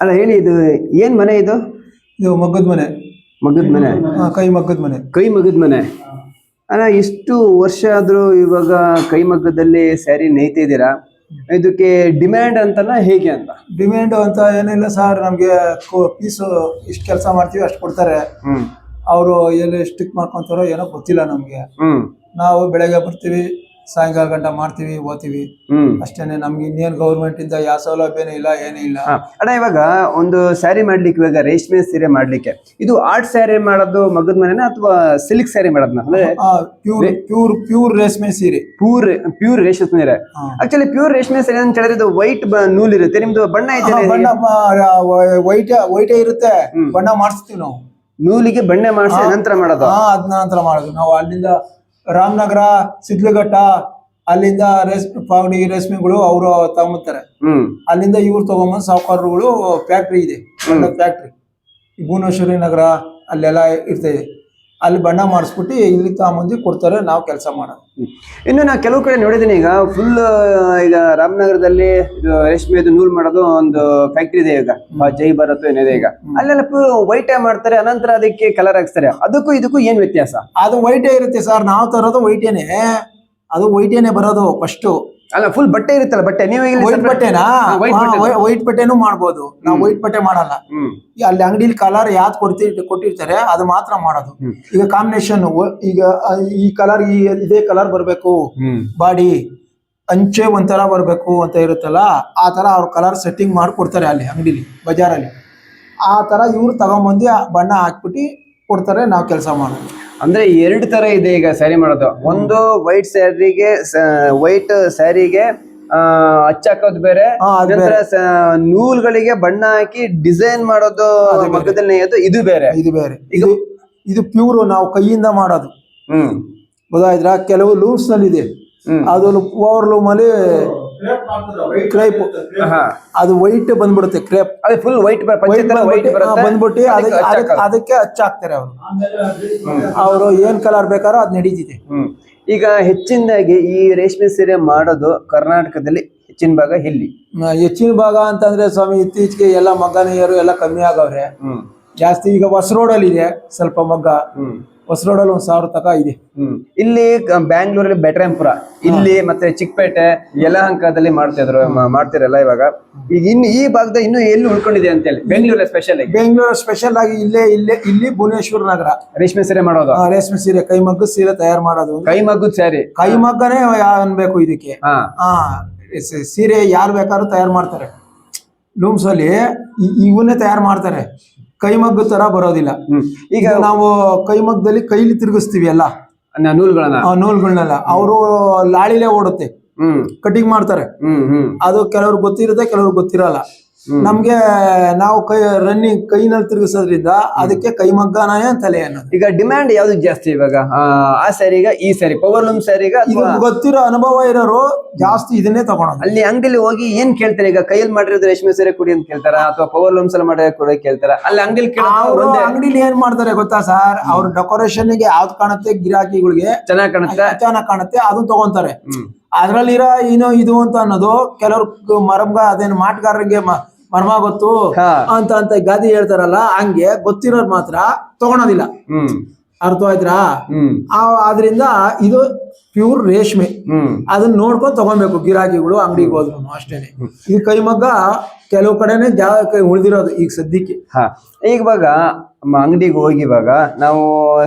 ಅಲ್ಲ ಹೇಳಿ, ಇದು ಏನ್ ಮನೆ ಇದು? ಇದು ಮಗ್ಗದ ಮನೆ. ಮಗದ ಮನೆ? ಕೈ ಮಗ್ಗದ ಮನೆ. ಕೈ ಮಗದ ಮನೆ. ಅಲ್ಲ, ಇಷ್ಟು ವರ್ಷ ಆದ್ರೂ ಇವಾಗ ಕೈ ಮಗ್ಗದಲ್ಲಿ ಸ್ಯಾರಿ ನೇಯ್ತಿದ್ದೀರಾ, ಇದಕ್ಕೆ ಡಿಮ್ಯಾಂಡ್ ಅಂತಲ್ಲ ಹೇಗೆ ಅಂತ? ಡಿಮ್ಯಾಂಡ್ ಅಂತ ಏನಿಲ್ಲ ಸರ್, ನಮ್ಗೆ ಪೀಸು ಇಷ್ಟು ಕೆಲಸ ಮಾಡ್ತೀವಿ ಅಷ್ಟು ಕೊಡ್ತಾರೆ. ಅವರು ಎಲ್ಲಿ ಸ್ಟಿಕ್ ಮಾಡ್ಕೊಂತಾರೋ ಏನೋ ಗೊತ್ತಿಲ್ಲ ನಮ್ಗೆ. ನಾವು ಬೆಳಗ್ಗೆ ಬರ್ತೀವಿ, ಸಾಯಂಕಾಲ ಗಂಟ ಮಾಡ್ತೀವಿ, ಓದ್ತೀವಿ ಅಷ್ಟೇನೆ. ನಮ್ಗೆ ಇನ್ನೇನು ಗೌರ್ಮೆಂಟ್ ಇಂದ ಯಾವ ಸೌಲಭ್ಯನೂ ಇಲ್ಲ, ಏನೂ ಇಲ್ಲ. ಅಣ್ಣ, ಇವಾಗ ಒಂದು ಸ್ಯಾರಿ ಮಾಡ್ಲಿಕ್ಕೆ, ಇವಾಗ ರೇಷ್ಮೆ ಸೀರೆ ಮಾಡ್ಲಿಕ್ಕೆ ಇದು ಆರ್ಟ್ ಸ್ಯಾರಿ ಮಾಡೋದು ಮಗದ ಮನೆನಾ ಅಥವಾ ಸಿಲ್ಕ್ ಸ್ಯಾರಿ ಮಾಡೋದನ್ನ? ಅಂದ್ರೆ ಪ್ಯೂರ್ ರೇಷ್ಮೆ ಸೀರೆ. ಪ್ಯೂರ್ ರೇಷ್ಮೆ ಸೀರೆ. ಆಕ್ಚುಲಿ ಪ್ಯೂರ್ ರೇಷ್ಮೆ ಸೀರೆ ಅಂತ ಹೇಳಿದ್ರೆ ವೈಟ್ ನೂಲ್ ಇರುತ್ತೆ, ನಿಮ್ದು ಬಣ್ಣ ಇದೆ? ಬಣ್ಣ ವೈಟೇ ಇರುತ್ತೆ, ಬಣ್ಣ ಮಾಡಿಸ್ತೀವಿ ನಾವು. ನೂಲಿಗೆ ಬಣ್ಣ ಮಾಡಿಸಿ ನಂತರ ಮಾಡೋದು? ಅದ್ ನಂತರ ಮಾಡೋದು ನಾವು. ಅಲ್ಲಿಂದ ರಾಮನಗರ, ಸಿದ್ಲಘಟ್ಟ, ಅಲ್ಲಿಂದ ಪಾವಡಿ ರೇಷ್ಮೆಗಳು ಅವರು ತಗೊಂಬತ್ತಾರೆ. ಅಲ್ಲಿಂದ ಇವ್ರು ತಗೊಂಬಂದ್ ಸಾಹುಕಾರರುಗಳು ಫ್ಯಾಕ್ಟ್ರಿ ಇದೆ, ಫ್ಯಾಕ್ಟ್ರಿ ಭುವನೇಶ್ವರಿ ನಗರ ಅಲ್ಲೆಲ್ಲ ಇರ್ತದೆ. ಅಲ್ಲಿ ಬಣ್ಣ ಮಾಡಿಸ್ಬಿಟ್ಟು ಇಲ್ಲಿ ತಗೊಂಬಂದು ಕೊಡ್ತಾರೆ, ನಾವು ಕೆಲಸ ಮಾಡೋದು. ಇನ್ನು ನಾ ಕೆಲವು ಕಡೆ ನೋಡಿದ್ದೀನಿ, ಈಗ ಫುಲ್ ಈಗ ರಾಮನಗರದಲ್ಲಿ ರೇಷ್ಮೆದು ನೂಲ್ ಮಾಡೋದು ಒಂದು ಫ್ಯಾಕ್ಟ್ರಿ ಇದೆ, ಈಗ ಜೈ ಭಾರತ್ ಏನಿದೆ, ಈಗ ಅಲ್ಲೆಲ್ಲ ವೈಟೇ ಮಾಡ್ತಾರೆ, ಅನಂತರ ಅದಕ್ಕೆ ಕಲರ್ ಹಾಕ್ತಾರೆ. ಅದಕ್ಕೂ ಇದಕ್ಕೂ ಏನ್ ವ್ಯತ್ಯಾಸ? ಅದು ವೈಟೇ ಇರುತ್ತೆ ಸರ್, ನಾವು ತರೋದು ವೈಟೇನೆ. ಅದು ವೈಟೇನೆ ಬರೋದು ಫಸ್ಟ್. ಅಲ್ಲ, ಫುಲ್ ಬಟ್ಟೆ ಇರುತ್ತಲ್ಲ, ಬಟ್ಟೆ ನೀವು ವೈಟ್ ಬಟ್ಟೆನಾ? ವೈಟ್ ಬಟ್ಟೆನೂ ಮಾಡ್ಬೋದು, ನಾವು ವೈಟ್ ಬಟ್ಟೆ ಮಾಡಲ್ಲ. ಅಲ್ಲಿ ಅಂಗಡಿಲಿ ಕಲರ್ ಯಾವ್ದು ಕೊಟ್ಟಿರ್ತಾರೆ ಅದು ಮಾತ್ರ ಮಾಡೋದು. ಈಗ ಕಾಂಬಿನೇಷನ್, ಈಗ ಈ ಕಲರ್, ಇದೇ ಕಲರ್ ಬರ್ಬೇಕು, ಬಾಡಿ ಅಂಚೆ ಒಂಥರ ಬರ್ಬೇಕು ಅಂತ ಇರುತ್ತಲ್ಲ, ಆ ತರ ಅವ್ರ ಕಲರ್ ಸೆಟ್ಟಿಂಗ್ ಮಾಡ್ಕೊಡ್ತಾರೆ ಅಲ್ಲಿ ಅಂಗಡಿಲಿ, ಬಜಾರಲ್ಲಿ. ಆ ತರ ಇವ್ರು ತಗೊಂಬಂದು ಬಣ್ಣ ಹಾಕ್ಬಿಟ್ಟು ಕೊಡ್ತಾರೆ, ನಾವು ಕೆಲಸ ಮಾಡೋದು. ಅಂದ್ರೆ ಎರಡು ತರ ಇದೆ ಈಗ ಸ್ಯಾರಿ ಮಾಡೋದು. ಒಂದು ವೈಟ್ ಸ್ಯಾರಿಗೆ ಹಚ್ಚಾಕೋದು ಬೇರೆ, ನೂಲ್ಗಳಿಗೆ ಬಣ್ಣ ಹಾಕಿ ಡಿಸೈನ್ ಮಾಡೋದು ಮಗ್ಗದಲ್ಲಿ ಇದು ಬೇರೆ. ಇದು ಪ್ಯೂರ್ ನಾವು ಕೈಯಿಂದ ಮಾಡೋದು. ಗೊತ್ತಾಯ್ತಾ? ಕೆಲವು ಲೂಮ್ಸ್ ನಲ್ಲಿ ಇದೆ, ಅದು ಓವರ್ ಲೂಮ್ ಅಲ್ಲಿ ಕ್ರೇಪ್, ಅದು ವೈಟ್ ಬಂದ್ಬಿಡುತ್ತೆ. ಕ್ರೇಪ್ ಅದೇ ಫುಲ್ ವೈಟ್ ಬಂದ್ಬಿಟ್ಟು ಅದಕ್ಕೆ ಹಚ್ಚಾಕ್ತಾರೆ ಅವರು ಏನ್ ಕಲರ್ ಬೇಕಾರೋ ಅದ್ ನಡೀತಿದೆ. ಈಗ ಹೆಚ್ಚಿನದಾಗಿ ಈ ರೇಷ್ಮೆ ಸೀರೆ ಮಾಡೋದು ಕರ್ನಾಟಕದಲ್ಲಿ ಹೆಚ್ಚಿನ ಭಾಗ ಎಲ್ಲಿ? ಹೆಚ್ಚಿನ ಭಾಗ ಅಂತಂದ್ರೆ ಸ್ವಾಮಿ, ಇತ್ತೀಚೆಗೆ ಎಲ್ಲ ಮಗ್ಗನೆಯರು ಎಲ್ಲ ಕಮ್ಮಿ ಆಗವ್ರೆ ಜಾಸ್ತಿ. ಈಗ ಹೊಸ ರೋಡಲ್ಲಿ ಇದೆ ಸ್ವಲ್ಪ ಮಗ್ಗ, ಹೊಸ ರೋಡಲ್ಲಿ 1000 ತಕ ಇದೆ. ಇಲ್ಲಿ ಬ್ಯಾಂಗ್ಳೂರಲ್ಲಿ ಬೆಟ್ರಾಂಪುರ, ಇಲ್ಲಿ ಮತ್ತೆ ಚಿಕ್ಕಪೇಟೆ, ಯಲಹಂಕದಲ್ಲಿ ಮಾಡ್ತಿರಲ್ಲ ಇವಾಗ. ಈಗ ಇನ್ನು ಈ ಭಾಗದ ಇನ್ನು ಎಲ್ಲಿ ಉಳ್ಕೊಂಡಿದೆ ಅಂತ ಹೇಳಿ? ಬೆಂಗಳೂರಲ್ಲಿ ಸ್ಪೆಷಲ್ ಆಗಿ ಇಲ್ಲಿ ಭುವನೇಶ್ವರ ನಗರ ರೇಷ್ಮೆ ಸೀರೆ ಮಾಡೋದು. ರೇಷ್ಮೆ ಸೀರೆ, ಕೈಮಗ್ಗದ ಸೀರೆ ತಯಾರು ಮಾಡೋದು. ಕೈಮಗ್ಗದ ಸ್ಯಾರಿ, ಕೈಮಗ್ಗನೇ ಅನ್ಬೇಕು ಇದಕ್ಕೆ. ಸೀರೆ ಯಾರು ಬೇಕಾದ್ರೂ ತಯಾರು ಮಾಡ್ತಾರೆ. ಲೂಮ್ಸ್ ಅಲ್ಲಿ ಇವನ್ನೇ ತಯಾರು ಮಾಡ್ತಾರೆ, ಕೈಮಗ್ಗ ತರ ಬರೋದಿಲ್ಲ. ಈಗ ನಾವು ಕೈಮಗ್ಗದಲ್ಲಿ ಕೈಲಿ ತಿರುಗಿಸ್ತೀವಿ ಎಲ್ಲ ನೂಲ್ಗಳನ್ನೆಲ್ಲ, ಅವರು ಲಾಳಿಲೇ ಓಡುತ್ತೆ, ಕಟಿಂಗ್ ಮಾಡ್ತಾರೆ. ಅದು ಕೆಲವ್ರಿಗೆ ಗೊತ್ತಿರುತ್ತೆ, ಕೆಲವ್ರಿಗೆ ಗೊತ್ತಿರಲ್ಲ. ನಮ್ಗೆ ನಾವು ಕೈನಲ್ಲಿ ತಿರುಗಿಸೋದ್ರಿಂದ ಅದಕ್ಕೆ ಕೈಮಗ್ಗನೇ ತಲೆ ಅನ್ನೋದು. ಈಗ ಡಿಮ್ಯಾಂಡ್ ಯಾವ್ದು ಜಾಸ್ತಿ ಇವಾಗ? ಆ ಸ್ಯಾರಿಗ ಈ ಸ್ಯಾರಿ, ಪವರ್ ಲೂಮ್ ಸ್ಯಾರಿಗ? ಇದು ಗೊತ್ತಿರೋ ಅನುಭವ ಇರೋರು ಜಾಸ್ತಿ ಇದನ್ನೇ ತಗೊಳೋದು. ಅಲ್ಲಿ ಅಂಗಡಿಲಿ ಹೋಗಿ ಏನ್ ಕೇಳ್ತಾರೆ? ಈಗ ಕೈಯಲ್ಲಿ ಮಾಡಿರೋದು ರೇಷ್ಮೆ ಸೀರೆ ಕೊಡಿ ಅಂತ ಕೇಳ್ತಾರ, ಅಥವಾ ಪವರ್ ಲೂಮ್ಸ್ ಎಲ್ಲ ಮಾಡಿ ಕೊಡಿ ಕೇಳ್ತಾರ? ಅಲ್ಲಿ ಅಂಗಡಿಲಿ ಏನ್ ಮಾಡ್ತಾರೆ ಗೊತ್ತಾ ಸರ್, ಅವ್ರ ಡೆಕೋರೇಷನ್ ಗೆ ಯಾವ್ದು ಕಾಣುತ್ತೆ, ಗಿರಾಕಿಗಳಿಗೆ ಚೆನ್ನಾಗ್ ಕಾಣುತ್ತೆ ಅದನ್ನ ತಗೊಂತಾರೆ. ಅದ್ರಲ್ಲಿರೋ ಇದು ಅಂತ ಅನ್ನೋದು ಕೆಲವ್ರು ಅದೇನು ಮಾಟಗಾರರಿಗೆ ಮರ್ಮ ಗೊತ್ತು ಅಂತ ಗಾದಿ ಹೇಳ್ತಾರಲ್ಲ, ಹಂಗೆ ಗೊತ್ತಿರೋರು ಮಾತ್ರ ತಗೊಳೋದಿಲ್ಲ. ಅರ್ಥವಾಯ್ತಾ? ಆದ್ರಿಂದ ಇದು ಪ್ಯೂರ್ ರೇಷ್ಮೆ, ಅದನ್ನ ನೋಡ್ಕೊಂಡು ತಗೊಬೇಕು ಗಿರಾಕಿಗಳು ಅಂಗಡಿಗೆ ಹೋದ್ರು ಅಷ್ಟೇನೆ. ಈ ಕೈಮಗ್ಗ ಕೆಲವು ಕಡೆನೆ ಉಳಿದಿರೋದು ಈಗ ಸದ್ಯಕ್ಕೆ. ಇವಾಗ ಅಂಗಡಿಗೆ ಹೋಗಿವಾಗ ನಾವು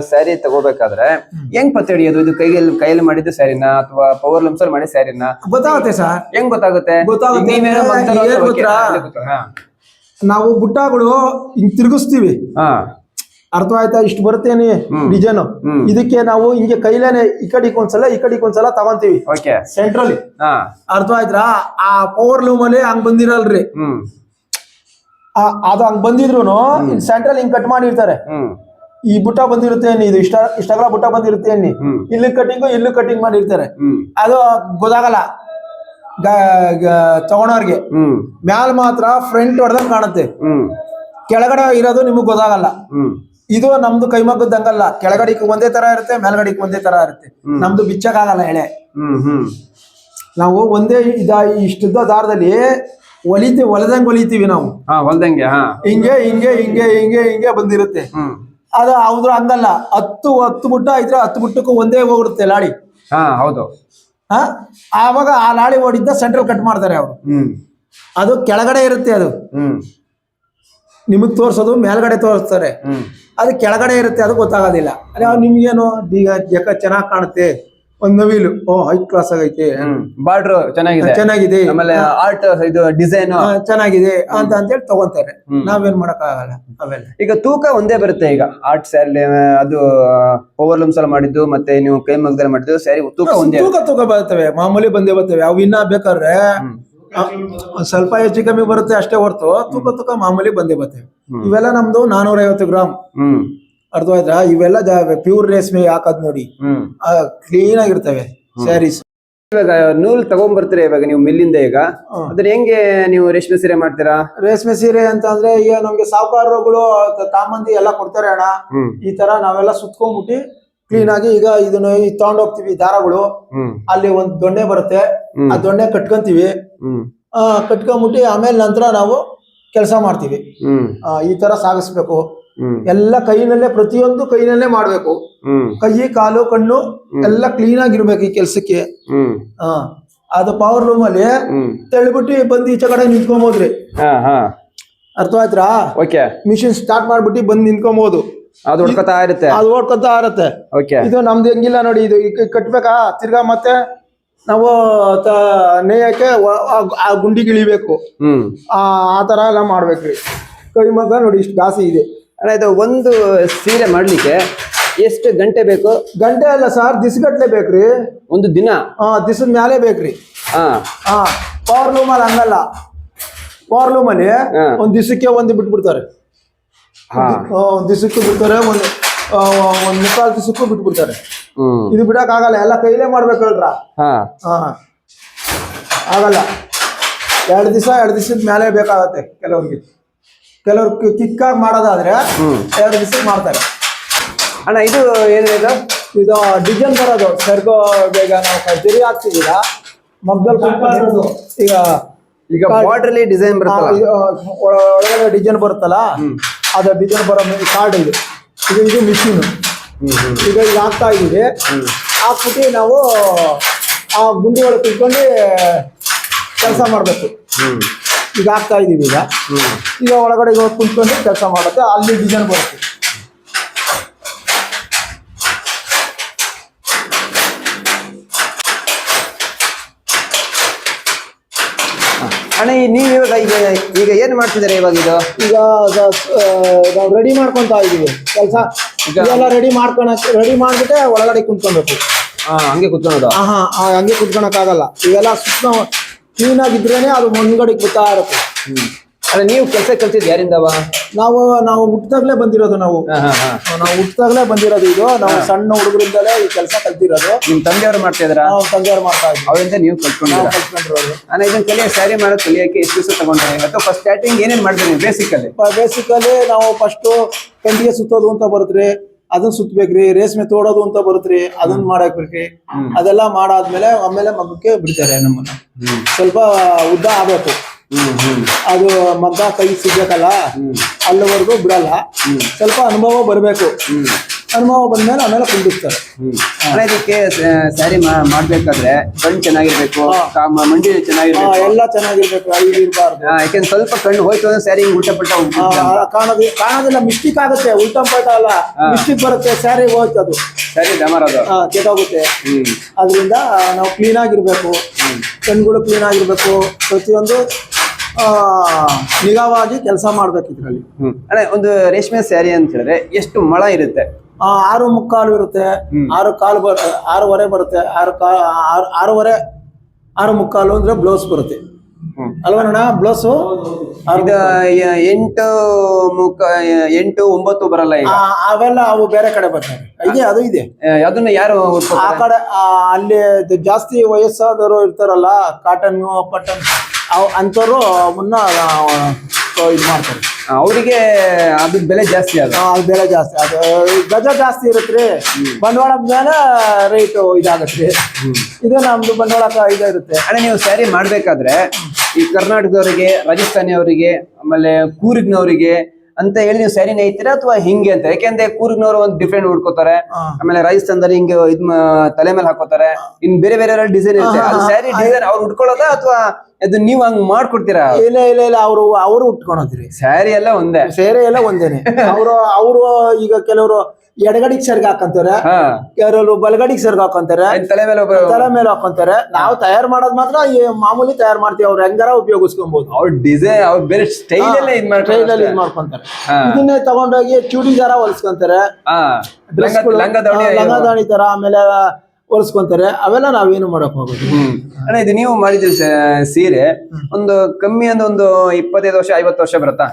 ಸ್ಯಾರಿ ತಗೋಬೇಕಾದ್ರೆ ಹೆಂಗ್ ಪತ್ತೆ ಹಿಡಿಯೋದು? ಇದು ಕೈಯಲ್ಲಿ ಮಾಡಿದ್ದು ಸ್ಯಾರಿನ ಅಥವಾ ಪವರ್ ಲೂಮ್ಸ್ ಮಾಡಿ ಸ್ಯಾರಿನ? ಗೊತ್ತಾಗುತ್ತೆ ಸರ್. ಹೆಂಗ್ ಗೊತ್ತಾಗುತ್ತೆ? ನಾವು ಬುಟ್ಟಗಳು ಹಿಂಗ್ ತಿರುಗಿಸ್ತೀವಿ, ಅರ್ಥವಾಯ್ತಾ? ಇಷ್ಟು ಬರುತ್ತೇನೆ ಡಿಸೈನ್, ಇದಕ್ಕೆ ನಾವು ಹಿಂಗೆ ಕೈಲೇನೆ ಈ ಕಡೆಗೆ ಒಂದ್ಸಲ ತಗೊಂತೀವಿ ಸೆಂಟ್ರಲ್ಲಿ. ಅರ್ಥವಾಯ್ತಾ? ಆ ಪವರ್ ಲೂಮ್ ಅಲ್ಲಿ ಹಂಗ್ ಬಂದಿರಲ್ರಿ, ಅದು ಹಂಗ್ ಬಂದಿದ್ರು ಸೆಂಟ್ರಲ್ ಹಿಂಗ್ ಕಟ್ ಮಾಡಿರ್ತಾರೆ. ಈ ಬುಟ್ಟ ಬಂದಿರುತ್ತೆ ಇದು ಇಷ್ಟಗಳ ಬುಟ್ಟ ಬಂದಿರುತ್ತೆ ಇಲ್ಲಿ ಕಟಿಂಗ್ ಮಾಡಿರ್ತಾರೆ. ಅದು ಗೊತ್ತಾಗಲ್ಲ ತಗೊಳೋರ್ಗೆ. ಮ್ಯಾಲ್ ಮಾತ್ರ ಫ್ರಂಟ್ ಹೊಡೆದಂಗ್ ಕಾಣುತ್ತೆ, ಕೆಳಗಡೆ ಇರೋದು ನಿಮಗ್ ಗೊತ್ತಾಗಲ್ಲ. ಇದು ನಮ್ದು ಕೈಮಗ್ಗದಂಗಲ್ಲ, ಕೆಳಗಡಿಕ್ ಒಂದೇ ತರ ಇರುತ್ತೆ, ಮೇಲ್ಗಡಿಕ್ ಒಂದೇ ತರ ಇರುತ್ತೆ. ನಮ್ದು ಬಿಚ್ಚಕ್ಕಾಗಲ್ಲ ಎಳೆ. ನಾವು ಒಂದೇ ಇಷ್ಟುದ್ದ ದಾರದಲ್ಲಿ ಹೊಲದಂಗ್ ಹೊಲಿತೀವಿ ನಾವು. ಹಾ ಹೊಲ್ದಂಗೆ. ಹಾ ಹಿಂಗೆ ಹಿಂಗೆ ಹಿಂಗೆ ಹಿಂಗೆ ಹಿಂಗೆ ಬಂದಿರುತ್ತೆ. ಅದು ಹೌದ್ರ ಹಂಗಲ್ಲ, 10 ಬುಟ್ಟ ಇದ್ರೆ 10 ಬುಟ್ಟಕ್ಕೂ ಒಂದೇ ಹೋಗಿರುತ್ತೆ ಲಾಡಿ. ಹಾ ಹೌದು. ಆವಾಗ ಆ ಲಾಡಿ ಓಡಿದ್ದ ಸೆಂಟ್ರಲ್ ಕಟ್ ಮಾಡ್ತಾರೆ ಅವರು. ಅದು ಕೆಳಗಡೆ ಇರುತ್ತೆ, ಅದು ನಿಮಗ್ ತೋರ್ಸೋದು ಮೇಲ್ಗಡೆ ತೋರಿಸ್ತಾರೆ. ಅದು ಕೆಳಗಡೆ ಇರುತ್ತೆ, ಅದು ಗೊತ್ತಾಗೋದಿಲ್ಲ. ನಿಮ್ಗೇನು ಈಗ ಚೆನ್ನಾಗ್ ಕಾಣುತ್ತೆ, ಒಂದ್ ನವಿಲು ಹೈ ಕ್ಲಾಸ್ ಆಗೈತೆ, ಬಾರ್ಡ್ರು ಚೆನ್ನಾಗಿದೆ, ಆಮೇಲೆ ಆರ್ಟ್ ಇದು ಡಿಸೈನ್ ಚೆನ್ನಾಗಿದೆ ಅಂತ ಅಂತೇಳಿ ತಗೊಂತಾರೆ. ನಾವೇನ್ ಮಾಡಕ್ ಆಗಲ್ಲ ಅವೆಲ್ಲ. ಈಗ ತೂಕ ಒಂದೇ ಬರುತ್ತೆ. ಈಗ ಆರ್ಟ್ ಸ್ಯಾರಿ ಅದು ಪವರ್ ಲೂಮ್ಸ್ ಅಲ್ಲಿ ಮಾಡಿದ್ದು ಮತ್ತೆ ನೀವು ಕೈ ಮಗ್ದಲ್ಲಿ ಮಾಡಿದ್ದು ಸ್ಯಾರಿ ತೂಕ ಒಂದೇ. ತೂಕ ಬರ್ತವೆ, ಮಾಮೂಲಿ ಬಂದೇ ಬರ್ತವೆ. ಅವು ಇನ್ನ ಬೇಕಾದ್ರೆ ಸ್ವಲ್ಪ ಹೆಚ್ಚು ಕಮ್ಮಿ ಬರುತ್ತೆ ಅಷ್ಟೇ ಹೊರ್ತು ತೂಕ ಮಾಮೂಲಿ ಬಂದೇ ಬರ್ತವೆ. ಇವೆಲ್ಲ ನಮ್ದು 450 ಗ್ರಾಮ್. ಅರ್ಥವಾಯ್ತಾ? ಇವೆಲ್ಲ ಪ್ಯೂರ್ ರೇಷ್ಮೆ ಹಾಕದ್ ನೋಡಿ, ಕ್ಲೀನ್ ಆಗಿರ್ತವೆ ಸ್ಯಾರೀಸ್. ಇವಾಗ ನೂಲ್ ತಗೊಂಡ್ಬರ್ತೀರಾ ಇವಾಗ ನೀವು ಮಿಲ್ಲಿಂದ. ಈಗ ಅದನ್ನ ಹೆಂಗೆ ನೀವು ರೇಷ್ಮೆ ಸೀರೆ ಮಾಡ್ತೀರಾ? ರೇಷ್ಮೆ ಸೀರೆ ಅಂತ ಅಂದ್ರೆ ಈಗ ನಮ್ಗೆ ಸಾಹುಕಾರಗಳು ತಾಮಂದಿ ಎಲ್ಲ ಕೊಡ್ತಾರೆ ಅಣ್ಣ. ಈ ತರ ನಾವೆಲ್ಲ ಸುತ್ಕೊಂಡ್ಬಿಟ್ಟು ಕ್ಲೀನ್ ಆಗಿ ಈಗ ಇದನ್ನ ತಗೊಂಡೋಗ್ತಿವಿ. ದಾರಗಳು ಅಲ್ಲಿ ಒಂದ್ ದೊಣ್ಣೆ ಬರುತ್ತೆ, ಆ ದೊಣ್ಣೆ ಕಟ್ಕೊಂತೀವಿ. ಕಟ್ಕೊಂಡ್ಬಿಟ್ಟು ಆಮೇಲೆ ನಂತರ ನಾವು ಕೆಲಸ ಮಾಡ್ತೀವಿ. ಈ ತರ ಸಾಗಿಸ್ಬೇಕು ಎಲ್ಲ ಕೈನಲ್ಲೇ, ಪ್ರತಿಯೊಂದು ಕೈನಲ್ಲೇ ಮಾಡ್ಬೇಕು. ಕೈ ಕಾಲು ಕಣ್ಣು ಎಲ್ಲ ಕ್ಲೀನ್ ಆಗಿರ್ಬೇಕು ಈ ಕೆಲ್ಸಕ್ಕೆ. ಅದು ಪವರ್ ಲೂಮ್ ಅಲ್ಲಿ ತೆಳ್ಬಿಟ್ಟು ಬಂದು ಈಚೆ ಕಡೆ ನಿಂತ್ಕೊಂಬೋದ್ರಿ. ಅರ್ಥವಾಯ್ತಾ? ಮಿಷಿನ್ ಸ್ಟಾರ್ಟ್ ಮಾಡ್ಬಿಟ್ಟು ಬಂದು ನಿಂತ್ಕೊಂಬೋದು. ಅದು ಓಡ್ಕೊತಾ ಇರುತ್ತೆ. ಇದು ನಮ್ದು ಹೆಂಗಿಲ್ಲ ನೋಡಿ, ಇದು ಕಟ್ಬೇಕಾ ತಿರ್ಗಾ ಮತ್ತೆ ನಾವು ನೇಯಕ್ಕೆ ಆ ಗುಂಡಿಗೆ ಇಳಿಬೇಕು. ಆ ತರ ಎಲ್ಲ ಮಾಡ್ಬೇಕ್ರಿ. ಕೈ ಮಗ ನೋಡಿ ಇಷ್ಟು ಗಾಸಿ ಇದೆ. ಇದು ಒಂದು ಸೀರೆ ಮಾಡ್ಲಿಕ್ಕೆ ಎಷ್ಟು ಗಂಟೆ ಬೇಕು? ಗಂಟೆ ಅಲ್ಲ ಸರ್, ದಿಸ್ಗಟ್ಲೆ ಬೇಕ್ರಿ. ಒಂದು ದಿನ? ದಿಸದ ಮ್ಯಾಲೆ ಬೇಕ್ರಿ. ಪವರ್ ಲೂಮ್ ಅಲ್ಲಿ ಹಂಗಲ್ಲ. ಪವರ್ ಲೂಮ್ ಅಲ್ಲಿ ಒಂದ್ ದಿವಸಕ್ಕೆ ಒಂದು ಬಿಟ್ಬಿಡ್ತಾರೆ. ಒಂದ್ ದಿವಸಕ್ಕೂ ಬಿಡ್ತಾರೆ, ಒಂದ್ ಮುಕ್ಕಾಲು ದಿವಸಕ್ಕೂ ಬಿಟ್ಬಿಡ್ತಾರೆ. ಇದು ಬಿಡಕ್ ಆಗಲ್ಲ, ಎಲ್ಲ ಕೈಲೇ ಮಾಡ್ಬೇಕಲ್ರ. ಆಗಲ್ಲ. 2 ದಿವಸದ ಮ್ಯಾಲೆ ಬೇಕಾಗತ್ತೆ ಕೆಲವ್ರಿಗೆ. ಕೆಲವ್ರು ಕಿಕ್ಕಾಗಿ ಮಾಡೋದಾದ್ರೆ 2 ದಿವಸಕ್ಕೆ ಮಾಡ್ತಾರೆ. ಅಣ್ಣ ಇದು ಏನಿದೆ? ಇದು ಡಿಸೈನ್ ಬರೋದು ಸರ್ಗೋ. ಬೇಗ ನಾವು ಜರಿ ಹಾಕ್ತಿದ್ದೀರ ಮಗ್ದಲ್ಲಿ ಈಗ ಬಾರ್ಡರ್ ಅಲ್ಲಿ ಡಿಸೈನ್ ಬರುತ್ತಲ್ಲ, ಒಳಗಡೆ ಡಿಸೈನ್ ಬರುತ್ತಲ್ಲ, ಅದ ಡಿಸೈನ್ ಬರೋ ಕಾರ್ಡ್ ಇದು. ಇದು ಮಿಷಿನ್. ಈಗ ಇದು ಹಾಕ್ತಾ ಇದೀವಿ. ಹಾಕ್ಬಿಟ್ಟು ನಾವು ಆ ಗುಂಡಿ ಒಳಗೆ ಕುತ್ಕೊಂಡು ಕೆಲಸ ಮಾಡ್ಬೇಕು. ಈಗ ಹಾಕ್ತಾ ಇದೀವಿ. ಈಗ ಒಳಗಡೆ ಕುತ್ಕೊಂಡು ಕೆಲಸ ಮಾಡುತ್ತೆ, ಅಲ್ಲಿ ಡಿಸೈನ್ ಬರುತ್ತೆ. ಅಣ್ಣ ನೀವು ಇವಾಗ ಈಗ ಏನ್ ಮಾಡ್ತಿದ್ದೀರಾ ಇವಾಗ? ಈಗ ನಾವು ರೆಡಿ ಮಾಡ್ಕೊಂತ ಇದೀವಿ ಕೆಲಸ. ಇದೆಲ್ಲ ರೆಡಿ ಮಾಡ್ಬಿಟ್ಟೆ ಒಳಗಡೆ ಕುಂತ್ಕೊಬೇಕು. ಹಂಗೆ ಕುತ್ಕೊಳ್ಳೋದು? ಹಂಗೆ ಕುತ್ಕೊಳಕ್ ಆಗಲ್ಲ. ಇವೆಲ್ಲ ಸುತ್ತ ಕ್ಲೀನ್ ಆಗಿದ್ರೇನೆ ಅದು ಮುಂದ್ಗಡೆ ಗೊತ್ತಾ ಇರುತ್ತೆ. ಅಲ್ಲ ನೀವು ಕೆಲಸ ಕಲ್ತಿದ್ ಯಾರಿಂದವ? ನಾವು ಹುಟ್ಟಿದಾಗ್ಲೇ ಬಂದಿರೋದು. ನಾವು ಹುಟ್ಟಿದಾಗ್ಲೇ ಬಂದಿರೋದು. ಇದು ನಾವು ಸಣ್ಣ ಹುಡುಗರಿಂದಲೇ ಈ ಕೆಲಸ ಕಲ್ತಿರೋದು. ನಿಮ್ ತಂದೆಯವರು ಮಾಡ್ತಾ ಇದ್ರ? ತಂದೆಯವರು ಮಾಡ್ತಾ ಇದ್ರು. ಅವರಿಂದ ನೀವು ಕಲ್ತ್ಕೊಂಡಿರೋದು. ನಾನು ಇದನ್ನ ಸ್ಯಾರಿ ಮಾಡೋದು ಕಲಿಯಕ್ಕೆ ಎಷ್ಟು ದಿವಸ ತಗೊಂಡ್ರೆ? ಅಥವಾ ಫಸ್ಟ್ ಸ್ಟಾರ್ಟಿಂಗ್ ಏನೇನ್ ಮಾಡಿದ್ರಿ? ಬೇಸಿಕಲ್ಲಿ ನಾವು ಫಸ್ಟ್ ಕಂಡಿಗೆ ಸುತ್ತೋದು ಅಂತ ಬರುತ್ತ್ರಿ, ಅದನ್ನ ಸುತ್ತಬೇಕ್ರಿ. ರೇಷ್ಮೆ ತೋಡೋದು ಅಂತ ಬರುತ್ತ್ರಿ, ಅದನ್ನ ಮಾಡಾಕ್ಬೇಕ್ರಿ. ಅದೆಲ್ಲ ಮಾಡಾದ್ಮೇಲೆ ಆಮೇಲೆ ಮಗಕ್ಕೆ ಬಿಡ್ತಾರೆ ನಮ್ಮನ್ನ. ಸ್ವಲ್ಪ ಉದ್ದ ಆಗ್ಬೇಕು. ಅದು ಮಗ್ಗ ಕೈ ಸಿಗ್ಬೇಕಲ್ಲ, ಅಲ್ಲಿವರೆಗೂ ಬಿಡಲ್ಲ. ಸ್ವಲ್ಪ ಅನುಭವ ಬರಬೇಕು. ಅನುಭವ ಬಂದ್ಮೇಲೆ ಆಮೇಲೆ ಕುಂಡಿಸ್ತಾರೆ. ಇದಕ್ಕೆ ಸ್ಯಾರಿ ಮಾಡ್ಬೇಕಾದ್ರೆ ಕಣ್ಣು ಚೆನ್ನಾಗಿರ್ಬೇಕು, ಮಂಡಿ ಚೆನ್ನಾಗಿರ್ಬೇಕು, ಎಲ್ಲ ಚೆನ್ನಾಗಿರ್ಬೇಕು. ಐದು ಇರಬಾರ್ದು. ಯಾಕೆಂದ್ರೆ ಸ್ವಲ್ಪ ಕಣ್ಣು ಹೋಯ್ತು ಅಂದ್ರೆ ಸ್ಯಾರಿ ಉಲ್ಟಾ ಪಲ್ಟ ಕಾಣೋದಿಲ್ಲ. ಮಿಸ್ಟೇಕ್ ಆಗುತ್ತೆ. ಉಲ್ಟಾ ಪಲ್ಟ ಅಲ್ಲ, ಮಿಸ್ಟೇಕ್ ಬರುತ್ತೆ. ಸ್ಯಾರಿ ಹೋಯ್ತು, ಅದು ಸ್ಯಾರಿ ಡಮಾರೋದು ಕೆಟ್ಟೋಗುತ್ತೆ. ಅದರಿಂದ ನಾವು ಕ್ಲೀನ್ ಆಗಿರ್ಬೇಕು. ಕಣ್ಗಳು ಕ್ಲೀನ್ ಆಗಿರ್ಬೇಕು. ಪ್ರತಿಯೊಂದು ನಿಗಾವಾಗಿ ಕೆಲಸ ಮಾಡ್ಬೇಕು ಇದ್ರಲ್ಲಿ. ಅಣ್ಣ ಒಂದು ರೇಷ್ಮೆ ಸ್ಯಾರಿ ಅಂತ ಹೇಳಿದ್ರೆ ಎಷ್ಟು ಮೊಳ ಇರುತ್ತೆ? 6.25 ಇರುತ್ತೆ. 6.25 ಬರುತ್ತೆ. 6.25 ಅಂದ್ರೆ ಬ್ಲೌಸ್ ಬರುತ್ತೆ ಅಲ್ವಣ್ಣ? ಬ್ಲೌಸ್ 8, 9 ಬರಲ್ಲ. ಈಗ ಅವೆಲ್ಲ ಅವು ಬೇರೆ ಕಡೆ ಬರ್ತಾರೆ. ಅದು ಇದೆ. ಅದನ್ನ ಯಾರು ಆ ಕಡೆ ಅಲ್ಲಿ ಜಾಸ್ತಿ ವಯಸ್ಸಾದವರು ಇರ್ತಾರಲ್ಲ, ಕಾಟನ್ ಪಟನ್ ಅಂತವ್ರು ಮುನ್ನ ಇದು ಮಾಡ್ತಾರೆ. ಅವರಿಗೆ ಅದ್ರ ಬೆಲೆ ಜಾಸ್ತಿ. ಅದು ಬೆಲೆ ಜಾಸ್ತಿ. ಅದು ಗಜ ಜಾಸ್ತಿ ಇರುತ್ತೆ. ಬಂಡವಾಳ ಮೇಲೆ ರೇಟ್ ಇದಾಗತ್ತೆ. ಇದು ನಮ್ದು ಬಂಡವಾಳ ಇರುತ್ತೆ. ಅಣ್ಣ ನೀವು ಸ್ಯಾರಿ ಮಾಡ್ಬೇಕಾದ್ರೆ ಈ ಕರ್ನಾಟಕದವರಿಗೆ, ರಾಜಸ್ಥಾನಿಯವರಿಗೆ, ಆಮೇಲೆ ಕೂರ್ಗ್ನವರಿಗೆ ಅಂತ ಹೇಳಿ ನೀವು ಸ್ಯಾರಿ ನೇಯ್ತೀರಾ ಅಥವಾ ಹಿಂಗೆ ಅಂತ? ಯಾಕೆಂದ್ರೆ ಕೂರ್ಗ್ನವರು ಒಂದು ಡಿಫ್ರೆಂಟ್ ಉಡ್ಕೋತಾರೆ, ಆಮೇಲೆ ರಾಜಸ್ಥಾನದಲ್ಲಿ ಹಿಂಗೆ ತಲೆ ಮೇಲೆ ಹಾಕೋತಾರೆ, ಇನ್ ಬೇರೆ ಬೇರೆ ಡಿಸೈನ್ ಇರುತ್ತೆ. ಅದು ಸ್ಯಾರಿ ಡಿಸೈನ್ ಅವ್ರು ಉಟ್ಕೊಳ್ಳೋದ ಅಥವಾ ಅದು ನೀವ್ ಹಂಗ್ ಮಾಡ್ಕೊಡ್ತೀರಾ? ಇಲ್ಲ ಇಲ್ಲ ಇಲ್ಲ, ಅವರು ಉಟ್ಕೊಳೋದ್ರಿ. ಸ್ಯಾರಿ ಎಲ್ಲ ಒಂದೇ, ಸೇರೆ ಎಲ್ಲ ಒಂದೇನೆ. ಅವರು ಈಗ ಕೆಲವರು ಎಡಗಡಿಗೆ ಸರ್ಗ ಹಾಕಂತಾರೆ, ಕೆಲವರು ಬಲಗಡಿಗೆ ಸರ್ಗ ಹಾಕೊಂತಾರೆ, ತಲೆ ಮೇಲೆ ಹಾಕೊಂತಾರೆ. ನಾವು ತಯಾರು ಮಾಡೋದ್ ಮಾತ್ರ ಮಾಮೂಲಿ ತಯಾರು ಮಾಡ್ತೀವಿ. ಅವ್ರು ಹೆಂಗಾರ ಉಪಯೋಗಿಸ್ಕೊಬಹುದು. ಅವ್ರ ಡಿಸೈನ್ ಅವ್ರ ಬೇರೆ ಸ್ಟೈಲ್ ಅಲ್ಲೇ ಇದ್ ಮಾಡ್ಕೊಂತಾರೆ. ಇದನ್ನೇ ತಗೊಂಡೋಗಿ ಚೂಡಿದಾರ ಹೊಲ್ಸ್ಕೊಂತಾರೆ, ಲಂಗ ದಾಣಿ ತರ ಆಮೇಲೆ ಹೊಲ್ಸ್ಕೊಂತಾರೆ. ಅವೆಲ್ಲ ನಾವೇನು ಮಾಡಕ್ ಹೋಗೋದು. ಅಣ್ಣ, ಇದು ನೀವು ಮಾಡಿದ್ರಿ ಸೀರೆ ಒಂದು ಕಮ್ಮಿ ಅಂದ್ರೆ ಒಂದು 25 ವರ್ಷ 50 ವರ್ಷ ಬರುತ್ತಾ?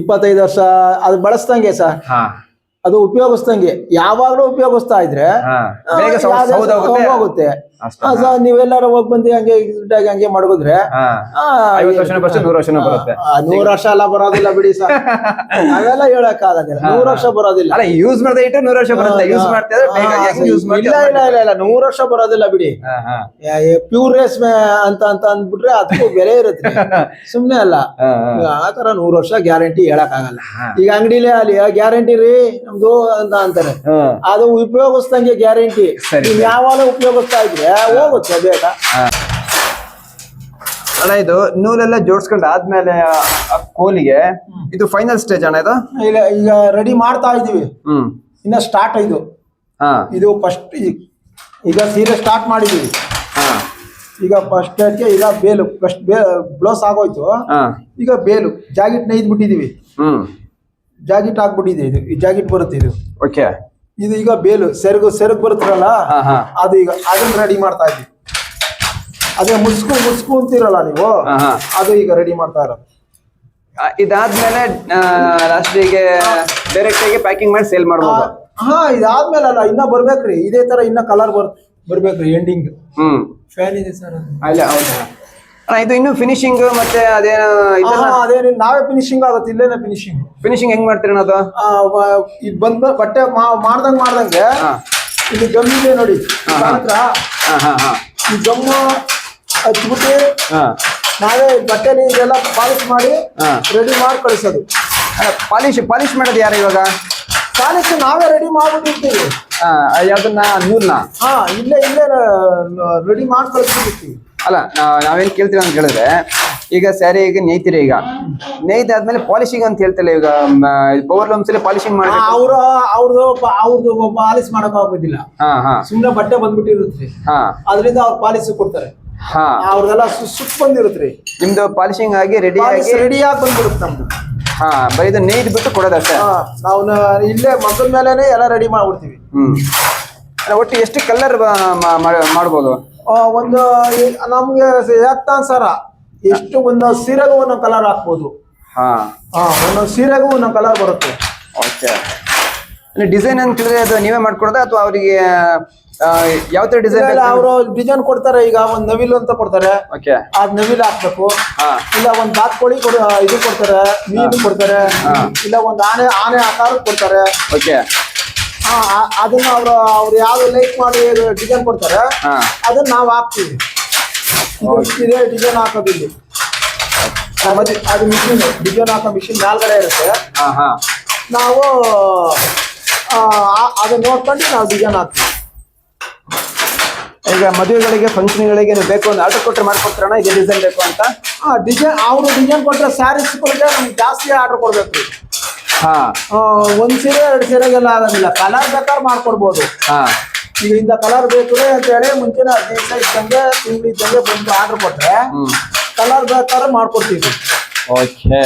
25 ವರ್ಷ ಅದು ಬಳಸ್ದಂಗೆ ಸರ್, ಅದು ಉಪಯೋಗಿಸ್ದಂಗೆ. ಯಾವಾಗ್ಲೂ ಉಪಯೋಗಿಸ್ತಾ ಇದ್ರೆ ಹೋಗುತ್ತೆ. ನೀವೆಲ್ಲಾರು ಹೋಗ್ ಬಂದು ಹಂಗೆ ಮಡಗಿದ್ರೆ 100 ವರ್ಷ ಎಲ್ಲ ಬರೋದಿಲ್ಲ ಬಿಡಿ ಸರ್. ಅವೆಲ್ಲ ಹೇಳಕ್ ಆಗೋದಿಲ್ಲ. 100 ವರ್ಷ ಬರೋದಿಲ್ಲ. ಯೂಸ್ ಮಾಡದೆ ಇಟ್ಟು 100 ವರ್ಷ ಬರುತ್ತೆ. ಇಲ್ಲ ಇಲ್ಲ ಇಲ್ಲ ಇಲ್ಲ, 100 ವರ್ಷ ಬರೋದಿಲ್ಲ ಬಿಡಿ. ಪ್ಯೂರ್ ರೇಷ್ಮೆ ಅಂತ ಅಂದ್ಬಿಟ್ರೆ ಅದಕ್ಕೂ ಬೆಲೆ ಇರುತ್ತೆ. ಸುಮ್ನೆ ಅಲ್ಲ, ಆತರ 100 ವರ್ಷ ಗ್ಯಾರಂಟಿ ಹೇಳಕ್ ಆಗಲ್ಲ. ಈಗ ಅಂಗಡಿಲೇ ಅಲ್ಲಿ ಗ್ಯಾರಂಟಿ ರೀ ನಮ್ದು ಅಂತ ಅಂತಾರೆ. ಅದು ಉಪಯೋಗಿಸ್ದಂಗೆ ಗ್ಯಾರಂಟಿ. ಯಾವಾಗ ಉಪಯೋಗಿಸ್ತಾ ಇದ್ರೆ ಹೋಗುತ್ತೆ ಬೇಗ. ಅಣ್ಣ, ಇದು ನೂಲೆಲ್ಲ ಜೋಡಿಸ್ಕೊಂಡು ಆದ್ಮೇಲೆ ಕೋಲಿಗೆ ಇದು ಫೈನಲ್ ಸ್ಟೇಜ್ ಅಣ್ಣ ಇದು? ಇಲ್ಲ, ಈಗ ರೆಡಿ ಮಾಡ್ತಾ ಇದೀವಿ. ಇನ್ನ ಸ್ಟಾರ್ಟ್ ಇದು ಫಸ್ಟ್. ಈಗ ಸೀರೆ ಸ್ಟಾರ್ಟ್ ಮಾಡಿದೀವಿ. ಈಗ ಫಸ್ಟ್ ಈಗ ಬೇಲು ಫಸ್ಟ್ ಬ್ಲೌಸ್ ಆಗೋಯ್ತು. ಈಗ ಬೇಲು ಜಾಕೆಟ್ ನೇಯ್ದು ಬಿಟ್ಟಿದೀವಿ. ಜಾಕೆಟ್ ಹಾಕ್ಬಿಟ್ಟಿದೆ. ಇದು ಈ ಜಾಕೆಟ್ ಬರುತ್ತೆ. ಇದು ಓಕೆ. ಇದು ಈಗ ಬೇಲು ಸೆರಗು ಬರುತ್ತಲ್ಲ, ಅದು ಈಗ ಅದನ್ನ ರೆಡಿ ಮಾಡ್ತಾ ಇದ್ವಿ. ಅದೇ ಮುಸ್ಕು ಅಂತೀರಲ್ಲ ನೀವು, ಅದು ಈಗ ರೆಡಿ ಮಾಡ್ತಾ ಇರೋದು. ಇದಾದ್ಮೇಲೆ ಲಾಸ್ಟಿಗೆ ಡೈರೆಕ್ಟ್ ಆಗಿ ಪ್ಯಾಕಿಂಗ್ ಮಾಡಿ ಸೇಲ್ ಮಾಡ್ಬೋದು. ಇದಾದ್ಮೇಲೆ ಅಲ್ಲ, ಇನ್ನ ಬರ್ಬೇಕ್ರಿ. ಇದೇ ತರ ಇನ್ನ ಕಲರ್ ಬರ್ಬೇಕ್ರಿ ಎಂಡಿಂಗ್. ಫ್ಯಾನ್ ಇದೆ ಸರ್. ಇದು ಇನ್ನು ಫಿನಿಶಿಂಗ್ ಮತ್ತೆ ಅದೇನು ನಾವೇ ಫಿನಿಶಿಂಗ್ ಆಗುತ್ತೆ. ಇಲ್ಲೇನೆ ಫಿನಿಶಿಂಗ್ ಹೆಂಗ್ ಮಾಡ್ತೀರ ಅದು? ಇದು ಬಟ್ಟೆ ಮಾಡ್ದಂಗೆ ಇಲ್ಲಿ ಗಮ್ ಇದೆ ನೋಡಿ ಈ ಗಮ್ಮು ಹಚ್ಬಿಟ್ಟು ನಾವೇ ಬಟ್ಟೆಲಿ ಇದೆಲ್ಲ ಪಾಲಿಶ್ ಮಾಡಿ ರೆಡಿ ಮಾಡಿ ಕಳಿಸೋದು. ಪಾಲಿಶ್ ಮಾಡೋದು ಯಾರು ಇವಾಗ? ಪಾಲಿಶ್ ನಾವೇ ರೆಡಿ ಮಾಡ್ಬಿಟ್ಟಿರ್ತೀವಿ. ಯಾವ್ದನ್ನ ನೂಲ್ನ? ಇಲ್ಲೇ ರೆಡಿ ಮಾಡಿ ಕಳಿಸ್ಬಿಟ್ಟಿರ್ತೀವಿ. ಅಲ್ಲ, ನಾವೇನ್ ಕೇಳ್ತೀವಿ ಅಂತ ಹೇಳಿದ್ರೆ, ಈಗ ಸ್ಯಾರಿ ಈಗ ನೇಯ್ತೀರಿ. ಈಗ ನೇಯ್ದಾದ್ಮೇಲೆ ಪಾಲಿಶಿಂಗ್ ಅಂತ ಹೇಳ್ತಿಲ್ಲ. ಈಗ ಪವರ್ ಲೂಮ್ಸ್ ಪಾಲಿಶಿಂಗ್ ಮಾಡಿ ಅವ್ರದ್ದು ಪಾಲಿಶ್ ಮಾಡಕ್ ಆಗೋದಿಲ್ಲ. ಸುಮ್ನೆ ಬಟ್ಟೆ ಬಂದ್ಬಿಟ್ಟಿರುತ್ತೆ. ಅದರಿಂದ ಅವ್ರು ಪಾಲಿಶ್ ಕೊಡ್ತಾರೆ. ಅವ್ರದೆಲ್ಲ ಸುಟ್ ಬಂದಿರುತ್ತೆ. ನಿಮ್ದು ಪಾಲಿಶಿಂಗ್ ಆಗಿ ರೆಡಿ ಆಗಿ ಬಂದ್ಬಿಡುತ್ತೆ ನಮ್ದು. ಬರೀ ನೇಯ್ದು ಬಿಟ್ಟು ಕೊಡೋದಷ್ಟೇ. ನಾವು ಇಲ್ಲೇ ಮಗದ ಮೇಲೆನೆ ಎಲ್ಲ ರೆಡಿ ಮಾಡ್ಬಿಡ್ತೀವಿ. ಒಟ್ಟು ಎಷ್ಟು ಕಲರ್ ಮಾಡ್ಬೋದು? ಒಂದು ನಮ್ಗೆ ಸರ ಎಷ್ಟು ಒಂದು ಸೀರೆಗೂ ಒಂದೊಂದು ಕಲರ್ ಹಾಕ್ಬೋದು. ಒಂದೊಂದು ಸೀರೆಗೂ ಒಂದೊಂದು ಕಲರ್ ಬರುತ್ತೆ. ಓಕೆ. ಡಿಸೈನ್ ಅಂತ ಹೇಳಿದ್ರೆ ಅದು ನೀವೇ ಮಾಡ್ಕೊಡೋದಾ ಅಥವಾ ಅವರಿಗೆ ಯಾವ ತರ ಡಿಸೈನ್? ಅವರು ಡಿಸೈನ್ ಕೊಡ್ತಾರೆ. ಈಗ ಒಂದ್ ನವಿಲು ಅಂತ ಕೊಡ್ತಾರೆ. ಅದ್ ನವಿಲು ಹಾಕ್ಬೇಕು. ಇಲ್ಲ ಒಂದ್ ಬಾತ್ಕೋಳಿ ಇದು ಕೊಡ್ತಾರೆ, ಮೀನು ಕೊಡ್ತಾರೆ. ಇಲ್ಲ ಒಂದ್ ಆನೆ ಆಕಾರ ಕೊಡ್ತಾರೆ. ಅದನ್ನ ಅವ್ರು ಯಾವ್ದು ಲೈಕ್ ಮಾಡಿ ಡಿಸೈನ್ ಕೊಡ್ತಾರೆ, ಅದನ್ನ ನಾವು ಹಾಕ್ತೀವಿ. ಇದೇ ಡಿಸೈನ್ ಹಾಕೋದಿಲ್ಲ. ಅದು ಮಿಷಿನ್ ಡಿಸೈನ್ ಹಾಕೋ ಮಿಷಿನ್ ಮೇಲ್ಗಡೆ ಇರುತ್ತೆ. ನಾವು ಅದನ್ನ ನೋಡ್ಕೊಂಡು ನಾವು ಡಿಸೈನ್ ಹಾಕ್ತೀವಿ. ಈಗ ಮದುವೆಗಳಿಗೆ ಫಂಕ್ಷನ್ಗಳಿಗೆ ಬೇಕು ಅಂತ ಆರ್ಡರ್ ಕೊಟ್ಟರೆ ಮಾಡ್ಕೊಡ್ತಾರಣ ಇದೇ ಡಿಸೈನ್ ಬೇಕು ಅಂತ? ಡಿಸೈನ್ ಅವರು ಡಿಸೈನ್ ಕೊಟ್ಟರೆ ಸ್ಯಾರೀಸ್ ಕೊಟ್ಟರೆ ನಮ್ಗೆ ಜಾಸ್ತಿ ಆರ್ಡರ್ ಕೊಡ್ಬೇಕು. ಒಂದ್ ಸೀರೆ 2 ಸೀರೆಗೆಲ್ಲ ಆಗೋದಿಲ್ಲ. ಕಲರ್ ಬೇಕಾದ್ರೆ ಮಾಡ್ಕೊಡ್ಬೋದು. ಈಗ ಇಂಥ ಕಲರ್ ಬೇಕು ಅಂತ ಹೇಳಿ ಮುಂಚೆನೆ 15 ದಿವಸ ಇದ್ದಂಗೆ ತಿಂಗಳು ಇದ್ದಂಗೆ ಬಂದು ಆರ್ಡರ್ ಕೊಟ್ರೆ ಕಲರ್ ಬೇಕಾದ್ರೆ ಮಾಡ್ಕೊಡ್ತೀವಿ. ಓಕೆ.